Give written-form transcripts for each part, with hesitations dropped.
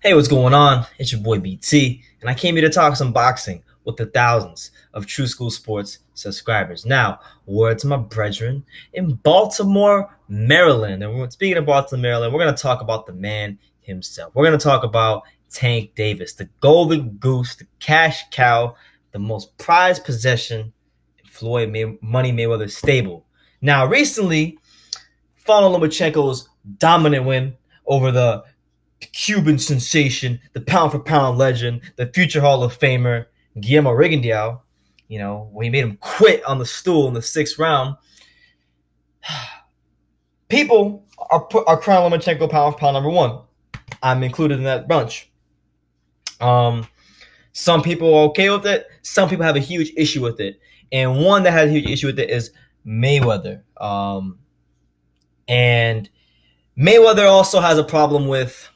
Hey, what's going on? It's your boy BT, and I came here to talk some boxing with the thousands of True School Sports subscribers. Now, word to my brethren in Baltimore, Maryland. And speaking of Baltimore, Maryland, we're going to talk about the man himself. We're going to talk about Tank Davis, the golden goose, the cash cow, the most prized possession in Money Mayweather stable. Now, recently, following Lomachenko's dominant win over the Cuban sensation, the pound for pound legend, the future Hall of Famer, Guillermo Rigondeaux, when he made him quit on the stool in the 6th round, people are crying Lomachenko pound for pound number one. I'm included in that bunch. Some people are okay with it. Some people have a huge issue with it. And one that has a huge issue with it is Mayweather. And Mayweather also has a problem with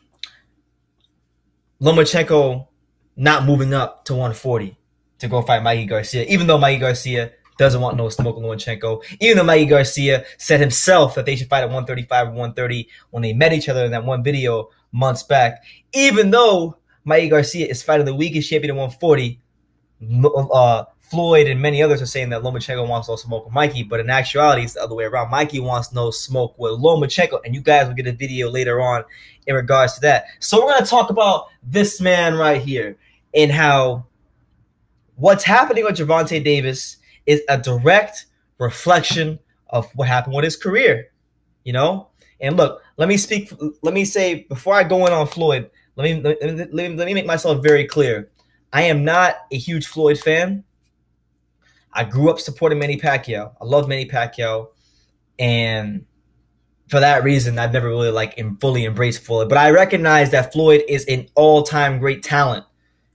Lomachenko not moving up to 140 to go fight Mikey Garcia, even though Mikey Garcia doesn't want no smoke with Lomachenko, even though Mikey Garcia said himself that they should fight at 135 or 130 when they met each other in that one video months back, even though Mikey Garcia is fighting the weakest champion at 140, Floyd and many others are saying that Lomachenko wants no smoke with Mikey, but in actuality, it's the other way around. Mikey wants no smoke with Lomachenko, and you guys will get a video later on in regards to that. So we're going to talk about this man right here and how what's happening with Gervonta Davis is a direct reflection of what happened with his career, And look, let me say, before I go in on Floyd, let me make myself very clear. I am not a huge Floyd fan. I grew up supporting Manny Pacquiao. I love Manny Pacquiao. And for that reason, I've never really fully embraced Floyd. But I recognize that Floyd is an all-time great talent.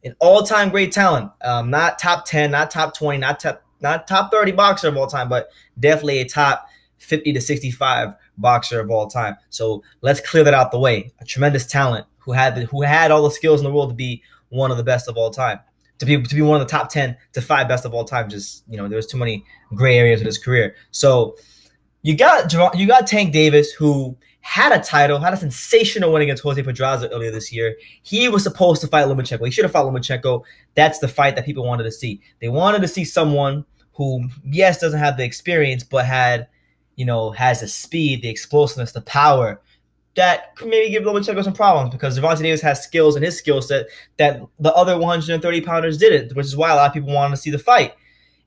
An all-time great talent. Not top 10, not top 20, not top 30 boxer of all time, but definitely a top 50 to 65 boxer of all time. So let's clear that out the way. A tremendous talent who had all the skills in the world to be one of the best of all time. To be one of the top 10 to 5 best of all time, there's too many gray areas in his career. So you got Tank Davis, who had a title, had a sensational win against Jose Pedraza earlier this year. He was supposed to fight Lomachenko. He should have fought Lomachenko. That's the fight that people wanted to see. They wanted to see someone who, yes, doesn't have the experience, but has the speed, the explosiveness, the power that could maybe give Lomachenko some problems, because Gervonta Davis has skills in his skill set that the other 130-pounders didn't, which is why a lot of people wanted to see the fight.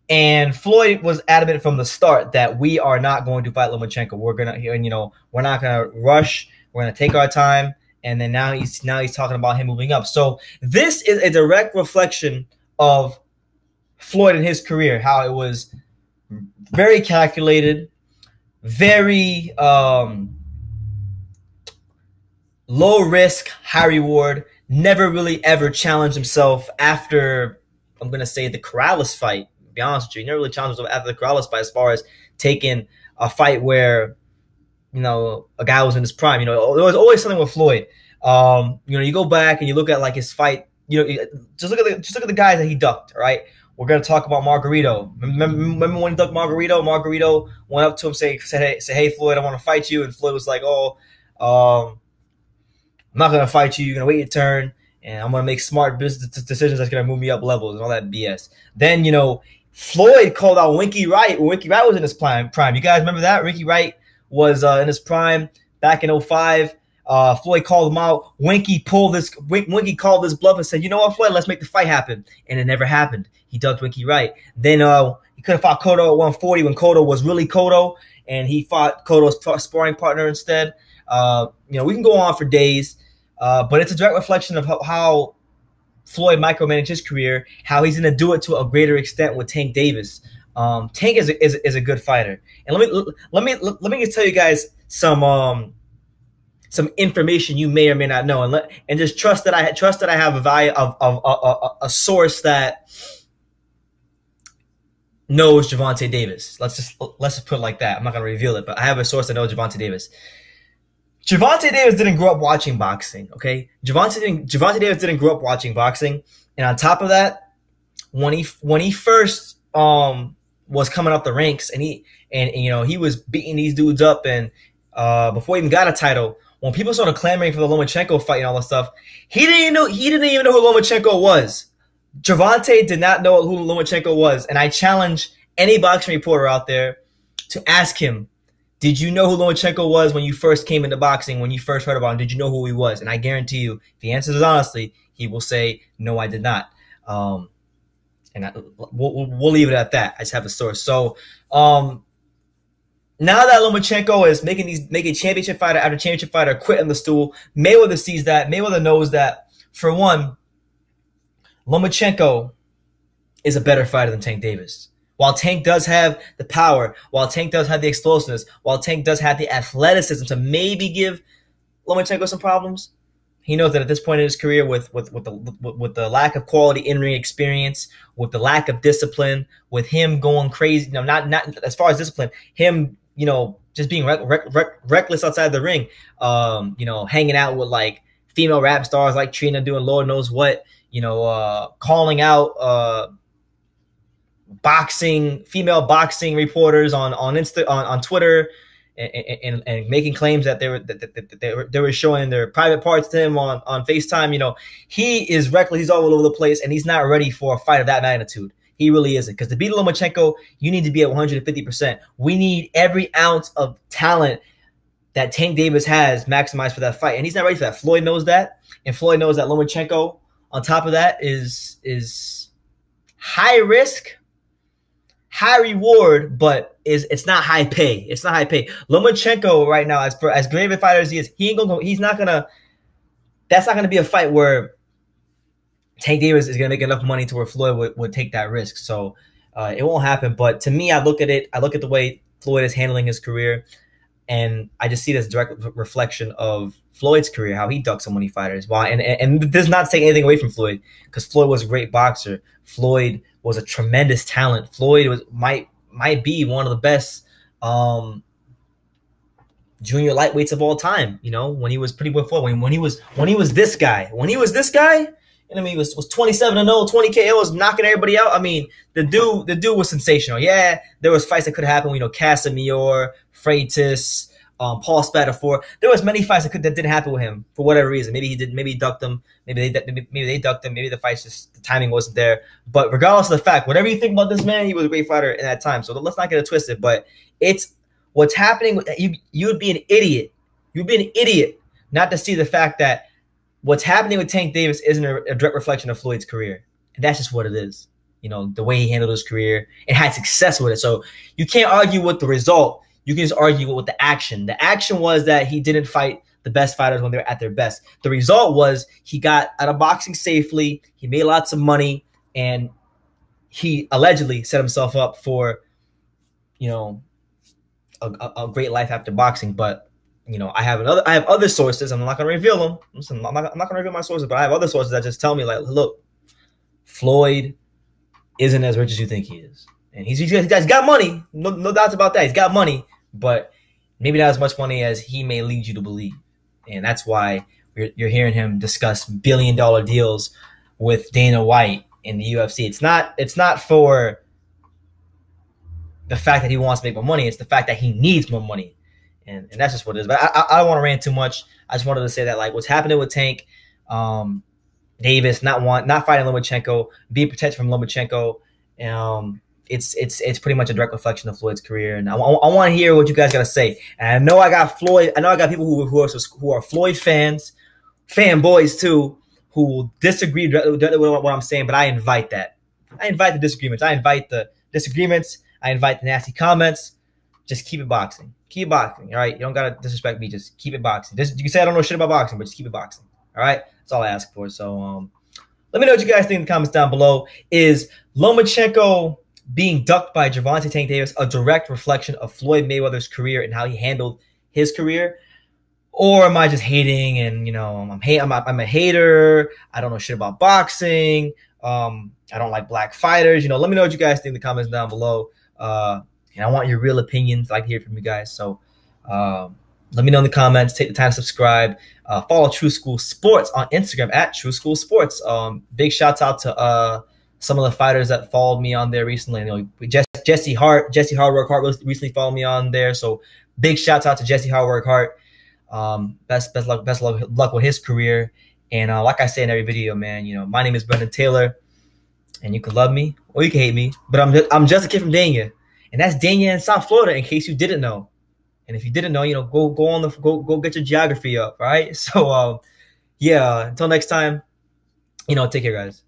And Floyd was adamant from the start that we are not going to fight Lomachenko. We're not gonna rush. We're gonna take our time. And then now he's talking about him moving up. So this is a direct reflection of Floyd and his career, how it was very calculated, very low risk, high reward. Never really ever challenged himself after, I'm going to say, the Corrales fight. To be honest with you, he never really challenged himself after the Corrales fight as far as taking a fight where, a guy was in his prime. There was always something with Floyd. You go back and you look at his fight. Just look at the guys that he ducked. All right, we're going to talk about Margarito. Remember when he ducked Margarito? Margarito went up to him, said, "Hey, Floyd, I want to fight you," and Floyd was like, I'm not going to fight you. You're going to wait your turn, and I'm going to make smart business decisions that's going to move me up levels and all that BS. Then, Floyd called out Winky Wright. Winky Wright was in his prime. You guys remember that? Winky Wright was in his prime back in 2005. Floyd called him out. Winky called this bluff and said, "You know what, Floyd, let's make the fight happen." And it never happened. He ducked Winky Wright. Then he could have fought Cotto at 140 when Cotto was really Cotto, and he fought Cotto's sparring partner instead. We can go on for days. But it's a direct reflection of how Floyd micromanaged his career, how he's going to do it to a greater extent with Tank Davis. Tank is a good fighter, and let me just tell you guys some information you may or may not know, and just trust that I have a value of a source that knows Gervonta Davis. Let's just put it like that. I'm not going to reveal it, but I have a source that knows Gervonta Davis. Gervonta Davis didn't grow up watching boxing, okay? Gervonta Davis didn't grow up watching boxing. And on top of that, when he first was coming up the ranks and he was beating these dudes up, and before he even got a title, when people started clamoring for the Lomachenko fight and all that stuff, he didn't even know who Lomachenko was. Gervonta did not know who Lomachenko was, and I challenge any boxing reporter out there to ask him, did you know who Lomachenko was when you first came into boxing, when you first heard about him? Did you know who he was? And I guarantee you, if he answers honestly, he will say, no, I did not. We'll leave it at that. I just have a source. So now that Lomachenko is making championship fighter after championship fighter quit on the stool, Mayweather sees that. Mayweather knows that, for one, Lomachenko is a better fighter than Tank Davis. While Tank does have the power, while Tank does have the explosiveness, while Tank does have the athleticism to maybe give Lomachenko some problems, he knows that at this point in his career, with the lack of quality in-ring experience, with the lack of discipline, with him going crazy, not as far as discipline, him, just being reckless outside the ring, hanging out with like female rap stars like Trina, doing Lord knows what, calling out female boxing reporters on Twitter, and making claims that they were showing their private parts to him on FaceTime. He is reckless. He's all over the place, and he's not ready for a fight of that magnitude. He really isn't. Because to beat Lomachenko, you need to be at 150%. We need every ounce of talent that Tank Davis has maximized for that fight, and he's not ready for that. Floyd knows that, and Floyd knows that Lomachenko, on top of that, is high risk, high reward, but it's not high pay. It's not high pay. Lomachenko right now, as great of a fighter as he is, that's not gonna be a fight where Tank Davis is gonna make enough money to where Floyd would take that risk. So it won't happen. But to me, I look at the way Floyd is handling his career, and I just see this direct reflection of Floyd's career, how he ducked so many fighters. Why? And this does not take anything away from Floyd, because Floyd was a great boxer. Floyd was a tremendous talent. Floyd might be one of the best junior lightweights of all time. When he was pretty good for when he was this guy. When he was this guy, he was 27-0, 20 KOs, knocking everybody out. The dude was sensational. Yeah, there was fights that could have happened. Casimir, Freitas, Paul Spadafore. There was many fights that didn't happen with him for whatever reason. Maybe he ducked them. Maybe they ducked him. Maybe the timing wasn't there. But regardless of the fact, whatever you think about this man, he was a great fighter in that time. So let's not get it twisted. But it's what's happening. You would be an idiot. You'd be an idiot not to see the fact that what's happening with Tank Davis isn't a direct reflection of Floyd's career. And that's just what it is. The way he handled his career and had success with it. So you can't argue with the result. You can just argue with the action. The action was that he didn't fight the best fighters when they were at their best. The result was he got out of boxing safely. He made lots of money, and he allegedly set himself up for, a great life after boxing. But I have other sources. I'm not going to reveal them. Listen, I'm not going to reveal my sources, but I have other sources that just tell me, like, look, Floyd isn't as rich as you think he is, and he's got money. No doubts about that. He's got money, but maybe not as much money as he may lead you to believe. And that's why you're hearing him discuss billion-dollar deals with Dana White in the UFC. It's not for the fact that he wants to make more money. It's the fact that he needs more money. And that's just what it is. But I don't want to rant too much. I just wanted to say that, like, what's happening with Tank Davis, not fighting Lomachenko, being protected from Lomachenko, it's pretty much a direct reflection of Floyd's career. And I want to hear what you guys got to say. And I know I got people who are Floyd fans, fanboys too, who will disagree with what I'm saying. But I invite that. I invite the disagreements. I invite the nasty comments. Just keep it boxing. Keep boxing. All right. You don't gotta disrespect me. Just keep it boxing. You can say I don't know shit about boxing, but just keep it boxing. All right. That's all I ask for. So let me know what you guys think in the comments down below. Is Lomachenko being ducked by Gervonta Tank Davis a direct reflection of Floyd Mayweather's career and how he handled his career? Or am I just hating and, I'm a hater. I don't know shit about boxing. I don't like black fighters. Let me know what you guys think in the comments down below. And I want your real opinions. I like to hear from you guys. So let me know in the comments. Take the time to subscribe. Follow True School Sports on Instagram at True School Sports. Big shouts out to some of the fighters that followed me on there recently. Jesse Hardwork Hart recently followed me on there. So big shouts out to Jesse Hardwork Hart. Best luck with his career. And like I say in every video, man, my name is Brendan Taylor, and you can love me or you can hate me, but I'm just a kid from Dania, and that's Dania in South Florida. In case you didn't know, and if you didn't know, go get your geography up. All right. So yeah. Until next time, take care, guys.